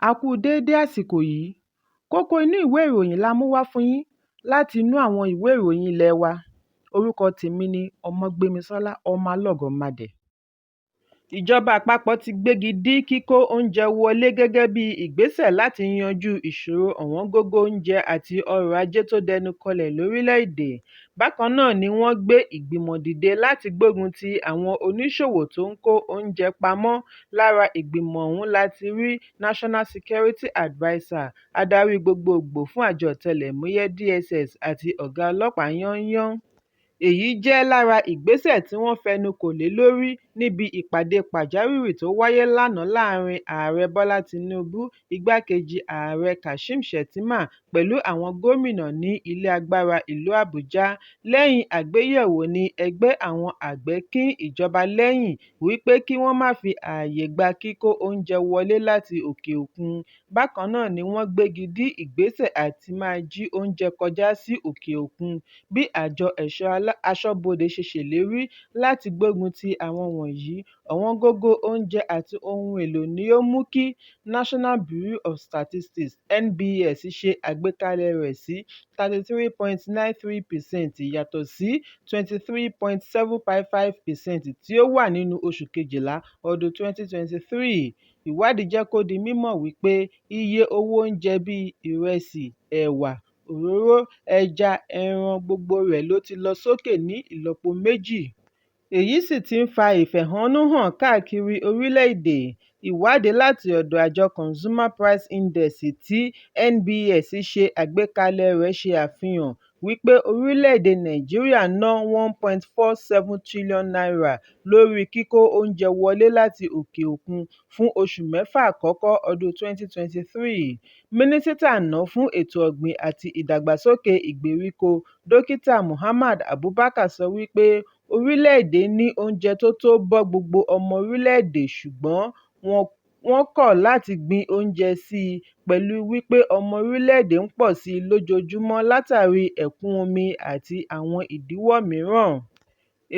A kú déédé àsìkò yìí. Kókó inú ìwé ìròyìn la mú wá fún yín láti inú àwọn ìwé ìròyìn ilé wa. Orúkọ tèmi ni Ọmọgbémisọ́lá ọmọ Alọ́gọ̀madẹ̀. Ìjọba àpapọ̀ ti gbégi dí kíkó oúnjẹ wọlé gẹ́gẹ́ bí ìgbésẹ̀ láti yanjú ìṣòro ọ̀wọ́ngógó oúnjẹ àti ọrọ̀ ajé tó dẹnu kọlẹ̀ lórílẹ̀-èdè. Bákan náà ni wọ́n gbé ìgbìmọ̀ dìde láti gbógun ti àwọn oníṣòwò tó ń kó oúnjẹ pamọ́. Lára ìgbìmọ̀ ọ̀hún láti rí National Security Adviser, adarí gbogbogbò fún àjọ ọ̀tẹlẹ̀múyẹ́ DSS àti ọ̀gá ọlọ́pàá yányán. Èyí jẹ́ lára ìgbésẹ̀ tí wọ́n fẹnu kò lé lórí níbi ìpàdé pàjáwìrì tó wáyé lánàá láàrin Ààrẹ Bọ́lá Tinubu, Igbákejì Ààrẹ Kashim Shettima pẹ̀lú àwọn gómìnà ní ilé agbára ìlú Àbújá. Lẹ́yìn àgbéyẹ̀wò ni ẹgbẹ́ àwọn àgbẹ̀ kín ìjọba lẹ́yìn wípé kí wọ́n má fi ààyè gba kíkó oúnjẹ wọlé láti òkè òkun. Bákan náà ni wọ́n gbégi dí ìgbésẹ̀ àti máa jí oúnjẹ kọjá sí òkè òkun bí àjọ ẹ̀ṣọ́ aṣọ́bodè ṣe ṣèlérí láti gbógun ti àwọn wọ̀nyí. Ọ̀wọ́ngógó oúnjẹ àti ohun èlò ni ó mú kí National Bureau of Statistics (NBS) ṣe àgbékalẹ̀ rẹ̀ sí 33.93% yàtọ̀ sí 23.755% tí ó wà nínú oṣù Kejìlá ọdún 2023. Ìwádìí jẹ́ kó di mímọ̀ wípé iye owó oúnjẹ bíi ìrẹsì, ẹ̀wà, òróró, ẹja, ẹran gbogbo rẹ̀ ló ti lọ sókè ní ìlọ́po méjì. Èyí sì ti ń fa ìfẹ̀hónúhàn káàkiri orílẹ̀-èdè. Ìwádìí láti ọ̀dọ̀ àjọ Consumer Price Index tí NBS ṣe àgbékalẹ̀ rẹ̀ ṣe àfihàn wípé orílẹ̀-èdè Nàìjíríà ná N1.47 trillion lórí kíkó oúnjẹ wọlé láti òkè òkun fún oṣù mẹ́fà àkọ́kọ́ ọdún 2023. Mínísítà àná fún ètò ọ̀gbìn àti ìdàgbàsókè ìgbèríko, Dókítà Muhammad Abubakar sọ wípé orílẹ̀-èdè ní oúnjẹ tó tó bọ́ gbogbo ọmọ orílẹ̀-èdè ṣùgbọ́n wọ́n kọ̀ láti gbin oúnjẹ sí i pẹ̀lú wípé ọmọ orílẹ̀-èdè ń pọ̀ sí i lójoojúmọ́ látàrí ẹ̀kún omi àti àwọn ìdíwọ́ mìíràn.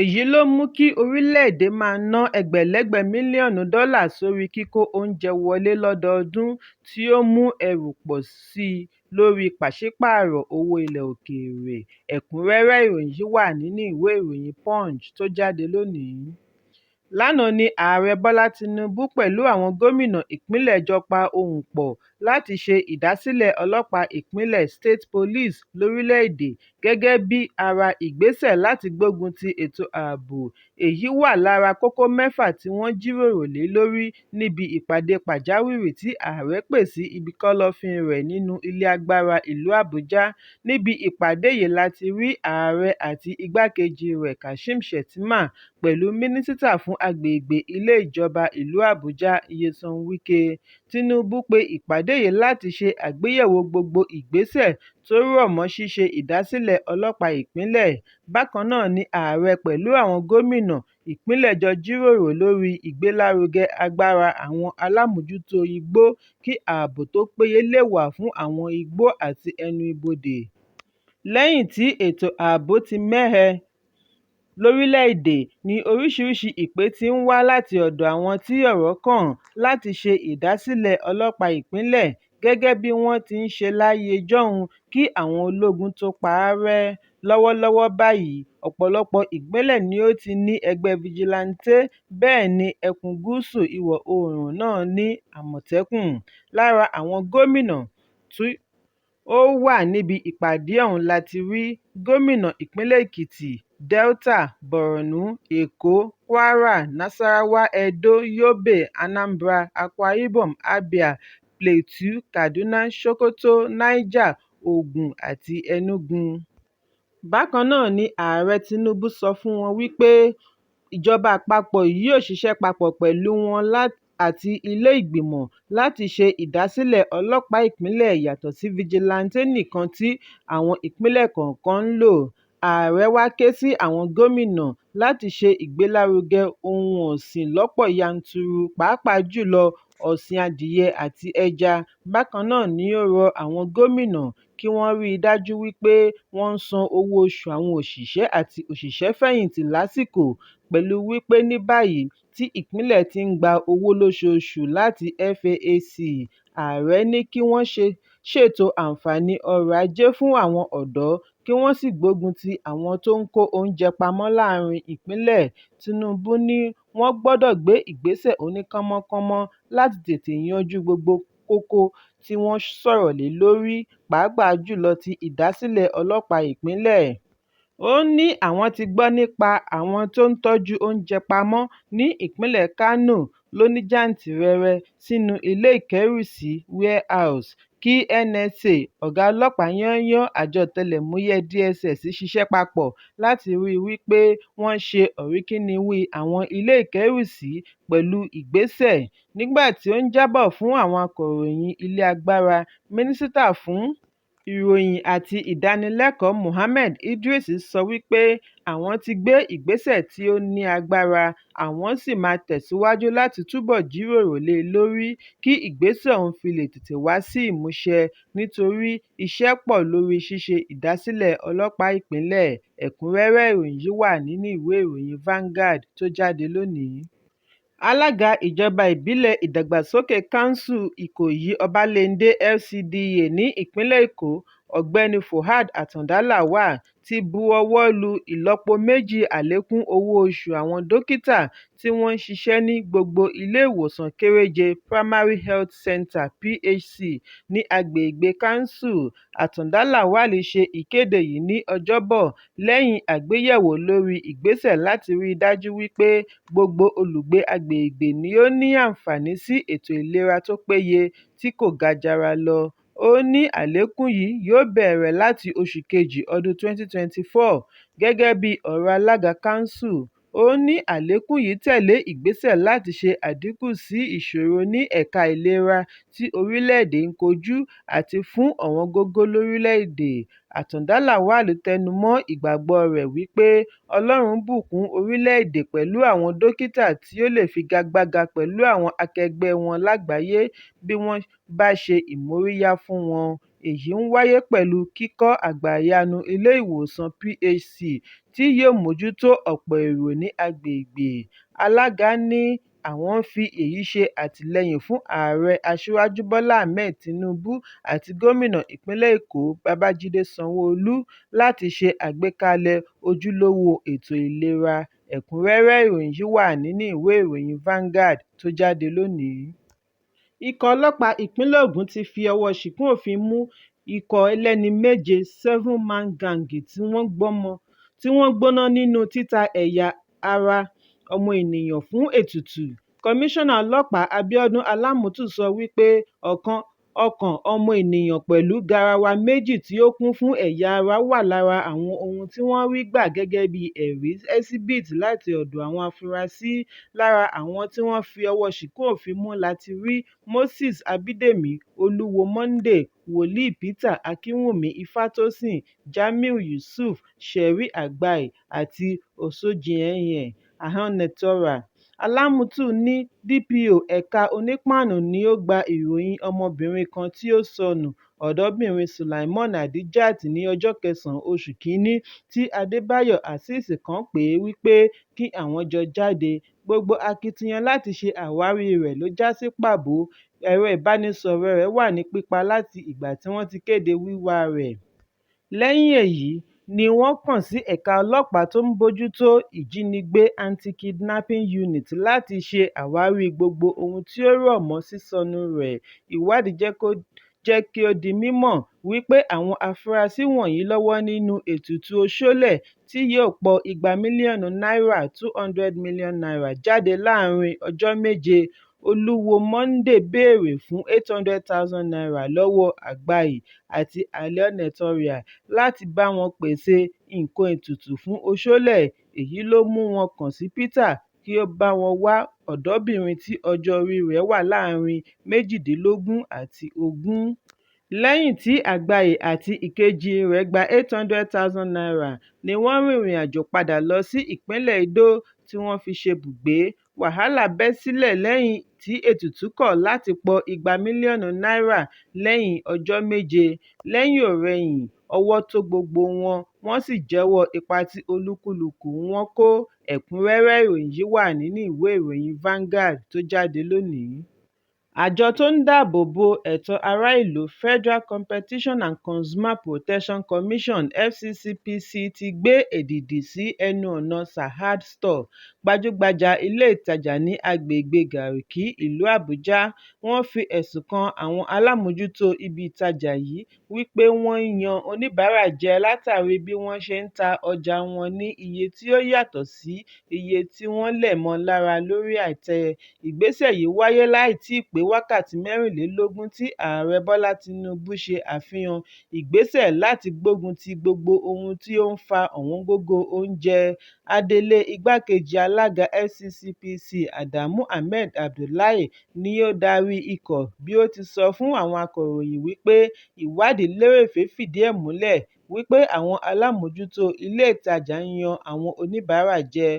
Èyí ló mú kí orílẹ̀-èdè máa ná ẹgbẹ̀lẹ́gbẹ̀ mílíọ̀nù dọ́là sórí kíkó oúnjẹ wọlé lọ́dọọdún, tí ó mú ẹrù pọ̀ sí i lórí pàṣípààrọ̀ owó ilẹ̀ òkèèrè. Ẹ̀kúnrẹ́rẹ́ ìròyìn yìí wà nínú ìwé ìròyìn Punch tó jáde lónìí. Lánàá ni Ààrẹ Bọ́lá Tinubu pẹ̀lú àwọn gómìnà ìpínlẹ̀ jọ pa ohùn pọ̀ láti ṣe ìdásílẹ̀ ọlọ́pàá ìpínlẹ̀ State Police lórílẹ̀-èdè gẹ́gẹ́ bí ara ìgbésẹ̀ láti gbógun ti ètò ààbò. Èyí wà lára kókó mẹ́fà tí wọ́n jíròrò lé lórí níbi ìpàdé pàjáwìrì tí Ààrẹ pè sí ibi kọ́lọ́fín rẹ̀ nínú ilé agbára ìlú Àbújá. Níbi ìpàdé yìí láti rí Ààrẹ àti Igbákejì rẹ̀ Kashim Shettima pẹ̀lú Mínísítà fún Agbègbè Ilé Ìjọba ìlú Àbújá Nyesom Wike. Tinubu pe ìpàdé yìí láti ṣe àgbéyẹ̀wò gbogbo ìgbésẹ̀ tó rọ̀ mọ́ ṣíṣe ìdásílẹ̀ ọlọ́pàá ìpínlẹ̀. Bákan náà ni Ààrẹ pẹ̀lú àwọn gómìnà ìpínlẹ̀ jọ jíròrò lórí ìgbélárugẹ agbára àwọn alámòójútó igbó kí ààbò tó péye lè wà fún àwọn igbó àti ẹnu ibodè. Lẹ́yìn tí ètò ààbò ti mẹ́hẹ lórílẹ̀-èdè ni oríṣiríṣi ìpè ti ń wá láti ọ̀dọ̀ àwọn tí ọ̀rọ̀ kàn láti ṣe ìdásílẹ̀ ọlọ́pàá ìpínlẹ̀ gẹ́gẹ́ bí wọ́n ti ń ṣe láyé jọ́hun kí àwọn ológun tó pa á rẹ́. Lọ́wọ́lọ́wọ́ báyìí, ọ̀pọ̀lọpọ̀ ìpínlẹ̀ ni ó ti ní ẹgbẹ́ fìjìláńtè, bẹ́ẹ̀ ni ẹkùn gúúsù ìwọ̀ oòrùn náà ní àmọ̀tẹ́kùn. Lára àwọn gómìnà tí ó wà níbi ìpàdé ọ̀hún láti rí gómìnà ìpínlẹ̀ Èkìtì, Delta, Borno, Èkó, Kwara, Nasarawa, Edo, Yobe, Anambra, Akwa Ibom, Abia, Plateau, Kaduna, Sokoto, Niger, Ogun àti Enugu. Bákan náà ni Ààrẹ Tinubu sọ fún wọn wípé ìjọba àpapọ̀ yóò ṣiṣẹ́ papọ̀ pẹ̀lú wọn àti ilé ìgbìmọ̀ láti ṣe ìdásílẹ̀ ọlọ́pàá ìpínlẹ̀ yàtọ̀ sí fìjìláńtè nìkan tí àwọn ìpínlẹ̀ kọ̀ọ̀kan ń lò. Ààrẹ wá ké sí àwọn gómìnà láti ṣe ìgbélárugẹ ohun ọ̀sìn lọ́pọ̀ yanturu, pàápàá jùlọ ọ̀sìn adìyẹ àti ẹja. Bákan náà ni ó rọ àwọn gómìnà kí wọ́n rí i dájú wípé wọ́n ń san owó oṣù àwọn òṣìṣẹ́ àti òṣìṣẹ́fẹ̀yìntì lásìkò, pẹ̀lú wípé ní báyìí tí ìpínlẹ̀ ti ń gba owó lóṣooṣù láti FAAC ààrẹ ní kí wọ́n ṣètò àǹfààní ọrọ̀ ajé fún àwọn ọ̀dọ́ kí wọ́n sì gbógun ti àwọn tó ń kó oúnjẹ pamọ́ láàrin ìpínlẹ̀. Tinubu ní wọ́n gbọ́dọ̀ gbé ìgbésẹ̀ oníkánmọ́nkánmọ́ láti tètè yanjú gbogbo kókó tí wọ́n sọ̀rọ̀ lé lórí, pàápàá jùlọ ti ìdásílẹ̀ ọlọ́pàá ìpínlẹ̀. Ó ní àwọn ti gbọ́ nípa àwọn tó ń tọ́jú oúnjẹ pamọ́ ní ìpínlẹ̀ Kánò lóníjàǹtìrẹrẹ sínú ilé ìkẹ́rùsí warehouse kí NSA, ọ̀gá ọlọ́pàá yányán, àjọ ọ̀tẹlẹ̀múyẹ́ DSS ṣiṣẹ́ papọ̀ láti rí i wípé wọ́n ṣe ọ̀ríkínniwí àwọn ilé ìkẹ́rùsí pẹ̀lú ìgbésẹ̀. Nígbà tí ó ń jábọ̀ fún àwọn akọ̀ròyìn ilé agbára, Mínísítà fún Ìròyìn àti Ìdánilẹ́kọ̀ọ́ Mohammed Idris sọ wípé àwọn ti gbé ìgbésẹ̀ tí ó ní agbára, àwọn sì máa tẹ̀síwájú láti túbọ̀ jíròrò lé e lórí kí ìgbésẹ̀ ọ̀hún fi lè tètè wá sí ìmúṣẹ nítorí iṣẹ́ pọ̀ lórí ṣíṣe ìdásílẹ̀ ọlọ́pàá ìpínlẹ̀. Ẹ̀kúnrẹ́rẹ́ ìròyìn yìí wà nínú ìwé ìròyìn Vanguard tó jáde lónìí. Alága ìjọba ìbílẹ̀ ìdàgbàsókè Kánsù Ìkòyí Ọbalẹ́ndé LCDA ní ìpínlẹ̀ Èkó, Ọ̀gbẹ́ni Fuad Àtàndá Lawal ti bu ọwọ́ lu ìlọ́po méjì àlékún owó oṣù àwọn dókítà tí wọ́n ń ṣiṣẹ́ ní gbogbo ilé-ìwòsàn kéréje Primary Health Center PHC ní agbègbè Kánsù. Àtàndá Lawal ṣe ìkéde yìí ní Ọjọ́bọ̀ lẹ́yìn àgbéyẹ̀wò lórí ìgbésẹ̀ láti rí i dájú wípé gbogbo olùgbé agbègbè ni ó ní àǹfààní sí ètò ìlera tó péye tí kò ga jara lọ. Ó ní àlékún yìí yóò bẹ̀rẹ̀ láti oṣù kejì ọdún 2024. Gẹ́gẹ́ bí ọ̀rọ̀ alága kánsù, ó ní àlékún yìí tẹ̀lé ìgbésẹ̀ láti ṣe àdínkù sí ìṣòro ní ẹ̀ka ìlera tí orílẹ̀-èdè ń kojú àti fún ọ̀wọ́ngógó lórílẹ̀-èdè. Àtàndá Lawal tẹnu mọ́ ìgbàgbọ́ rẹ̀ wípé Ọlọ́run bùkún orílẹ̀-èdè pẹ̀lú àwọn dókítà tí ó lè figagbága pẹ̀lú àwọn akẹgbẹ́ wọn lágbàáyé bí wọ́n bá ṣe ìmóríyá fún wọn. Èyí ń wáyé pẹ̀lú kíkọ́ àgbàyanu ilé-ìwòsàn PHC tí yóò mójútó ọ̀pọ̀ èrò ní agbègbè. Alága ní àwọn ń fi èyí ṣe àtìlẹ́yìn fún Ààrẹ Aṣíwájú Bọ́lá Ahmed Tinubu àti Gómìnà ìpínlẹ̀ Èkó Babájídé Sanwó-Olú láti ṣe àgbékalẹ̀ ojúlówó ètò ìlera. Ẹ̀kúnrẹ́rẹ́ ìròyìn yìí wà nínú ìwé ìròyìn Vanguard tó jáde lónìí. Ikọ̀ ọlọ́pàá ìpínlẹ̀ Ògùn ti fi ọwọ́ ṣìkún òfin mú ikọ̀ ẹlẹ́ni méje 7-man gang tí wọ́n gbóná nínú títa ẹ̀yà ara ọmọ ènìyàn fún ètùtù. Kọmíṣánná ọlọ́pàá Abíọ́dún Alámùtù sọ wípé ọkàn ọmọ ènìyàn pẹ̀lú garawa méjì tí ó kún fún ẹ̀yà ara wà lára àwọn ohun tí wọ́n rí gbà gẹ́gẹ́ bí ẹ̀rí ẹ́síbíìtì láti ọ̀dọ̀ àwọn afurasí. Lára àwọn tí wọ́n fi ọwọ́ ṣìkún òfin mú láti rí Moses Abídèmí, Olúwo Monday, Wòlíì Peter Akínwùmí Ifátósìn, Jamiu Yusuf, Sherry Àgbàì àti Osojiẹ̀yẹ Ahọ́nẹ̀tọ́rà. Alámùtù ní DPO ẹ̀ka onípáànù ni ó gba ìròyìn ọmọbìnrin kan tí ó sọnù, ọ̀dọ́bìnrin Sulaiman Adijat ní ọjọ́ 9 oṣù Kínní tí Adébáyọ̀ Azeez kan pè é wípé kí àwọn jọ jáde. Gbogbo akitiyan láti ṣe àwárí rẹ̀ ló já sí pàbó. Ẹ̀rọ ìbánisọ̀rọ̀ rẹ̀ wà ní pípa láti ìgbà tí wọ́n ti kéde wíwá rẹ̀. Lẹ́yìn èyí ni wọ́n kàn sí ẹ̀ka ọlọ́pàá tó ń bójútó ìjínigbé Anti-Kidnapping Unit láti ṣe àwárí gbogbo ohun tí ó rọ̀ mọ́ sísọnù rẹ̀. Ìwádìí jẹ́ kí ó di mímọ̀ wípé àwọn afurasí wọ̀nyí lọ́wọ́ nínú ètùtù Oṣólẹ̀ tí yóò pọ̀ igba mílíọ̀nù náírà (200 million naira) jáde láàárín ọjọ́ méje. Olúwo Monday béèrè fún 800,000 naira lọ́wọ́ Àgbàì àti Ahọ́nẹ̀tọ́rà láti bá wọn pèsè nǹkan ètùtù fún Oṣólẹ̀. Èyí ló mú wọn kàn sí Peter kí ó bá wọn wá ọ̀dọ́bìnrin tí ọjọ́ orí rẹ̀ wà láàárín 18 àti 20. Lẹ́yìn tí Àgbàì àti ìkejì rẹ̀ gba 800,000 naira ni wọ́n rìnrìn àjò padà lọ sí ìpínlẹ̀ Edo tí wọ́n fi ṣebùgbé. Wàhálà bẹ́ sílẹ̀ lẹ́yìn tí ètùtù kọ̀ láti pọ̀ igba mílíọ̀nù náírà lẹ́yìn ọjọ́ méje. Lẹ́yìn-ò-rẹyìn, ọwọ́ tó gbogbo wọn, wọ́n sì jẹ́wọ́ ipa tí olúkúlùkù wọn kó. Ẹ̀kúnrẹ́rẹ́ ìròyìn yìí wà nínú ìwé ìròyìn Vanguard tó jáde lónìí. Àjọ tó ń dáàbò bo ẹ̀tọ́ ará ìlú Federal Competition and Consumer Protection Commission (FCCPC) ti gbé èdìdì sí ẹnu ọ̀nà Sahad Store, gbajúgbajà ilé ìtajà ní agbègbè Garki, ìlú Àbújá. Wọ́n fi ẹ̀sùn kan àwọn alámòójútó ibi ìtajà yìí wípé wọ́n ń yan oníbàárà jẹ látàrí bí wọ́n ṣe ń ta ọjà wọn ní iye tí ó yàtọ̀ sí iye tí wọ́n lẹ̀ mọ́ lára lórí àtẹ. Ìgbésẹ̀ yìí wáyé láì tíì pé wákàtí 24 tí Ààrẹ Bọ́lá Tinubu ṣe àfihàn ìgbésẹ̀ láti gbógun ti gbogbo ohun tí ó ń fa ọ̀wọ́ngógó oúnjẹ. Adelé igbákejì alága FCCPC Adamu Ahmed Abdullahi ni ó darí ikọ̀, bí ó ti sọ fún àwọn akọ̀ròyìn wípé ìwádìí lérèfé fìdí ẹ̀ múlẹ̀ wípé àwọn alámòójútó ilé ìtajà ń yan àwọn oníbàárà jẹ.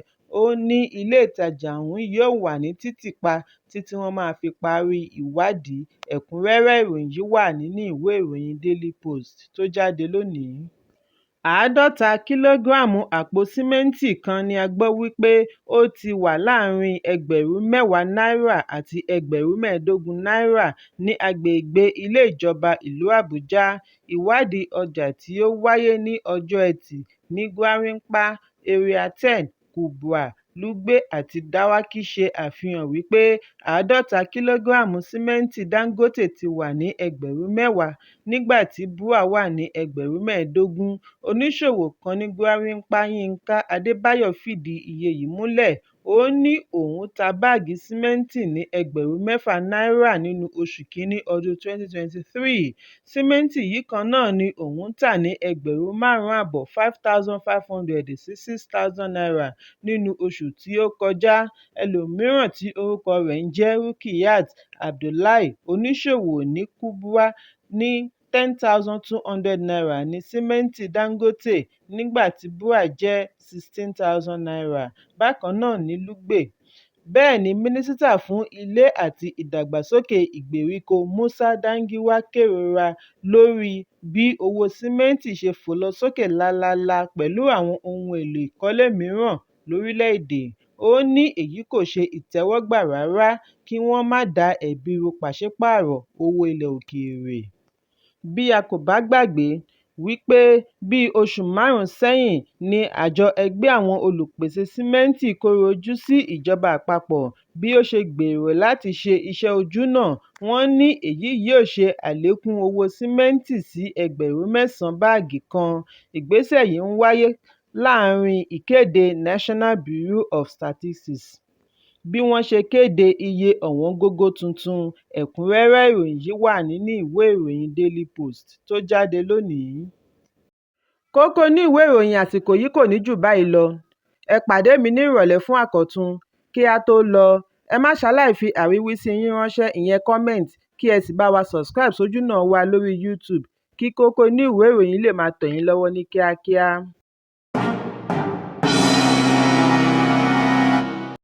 Ó ní ilé ìtajà ọ̀hún yóò wà ní títì pa títí wọ́n máa fi parí ìwádìí. Ẹ̀kúnrẹ́rẹ́ ìròyìn yìí wà nínú ìwé ìròyìn Daily Post tó jáde lónìí. 50 kìlógíráàmù àpò símẹ́ǹtì kan ni a gbọ́ wípé ó ti wà láàárín Náírà 10,000 àti Náírà 15,000 ní agbègbè ilé ìjọba ìlú Àbújá. Ìwádìí ọjà tí ó wáyé ní ọjọ́ Ẹtì ní Gwarinpa, Area 10, Kubwa, Lugbe àti Dawaki ṣe àfihàn wípé 50 kìlógíráàmù símẹ́ǹtì Dangote ti wà ní 10,000 nígbà tí BUA wà ní 15,000. Oníṣòwò kan ní Gwarinpa, Yínká Adébáyọ̀ fìdí iye yìí múlẹ̀. Ó ní òun ta báàgì símẹ́ǹtì ní 6,000 náírà nínú oṣù Kínní ọdún 2023. Símẹ́ǹtì yìí kan náà ni òun tà ní 5,500 (5,500 sí 6,000 naira) nínú oṣù tí ó kọjá. Ẹlòmíràn tí orúkọ rẹ̀ ń jẹ́ Rukiyat Abdullahi, oníṣòwò ní Kubwa, ní 10,200 naira ní símẹ́ǹtì Dangote nígbà tí BUA jẹ́ 16,000 naira. Bákan náà ní Lugbe. Bẹ́ẹ̀ ni Mínísítà fún Ilé àti Ìdàgbàsókè Ìgbèríko Musa Dangiwa kérora lórí bí owó símẹ́ǹtì ṣe fò lọ sókè lálálá pẹ̀lú àwọn ohun èlò ìkọ́lé mìíràn lórílẹ̀-èdè. Ó ní èyí kò ṣe ìtẹ́wọ́gbà rárá kí wọ́n má dá ẹ̀bi ru pàṣípààrọ̀ owó ilẹ̀ òkèèrè. Bí a kò bá gbàgbé wípé bí oṣù 5 sẹ́yìn ni àjọ ẹgbẹ́ àwọn olùpèsè símẹ́ǹtì kọ̀rọ̀ ojú sí ìjọba àpapọ̀ bí ó ṣe gbèrò láti ṣe iṣẹ́ ojúnà. Wọ́n ní èyí yóò ṣe àlékún owó símẹ́ǹtì sí 9,000 báàgì kan. Ìgbésẹ̀ yìí ń wáyé láàárín ìkéde National Bureau of Statistics bí wọ́n ṣe kéde iye ọ̀wọ́ngógó tuntun. Ẹ̀kúnrẹ́rẹ́ ìròyìn yìí wà nínú ìwé ìròyìn Daily Post tó jáde lónìí. Kókó ní ìwé ìròyìn àsìkò yìí kò ní jù báyìí lọ. Ẹ pàdé mi ní ìrọ̀lẹ́ fún àkọ́tun. Kí a tó lọ, ẹ má ṣaláì fi àríwísí yín ránṣẹ́, ìyẹn comment, kí ẹ sì bá wa subscribe sójúnà wa lórí YouTube kí Kókó ní ìwé ìròyìn lè máa tẹ̀ yín lọ́wọ́ ní kíákíá.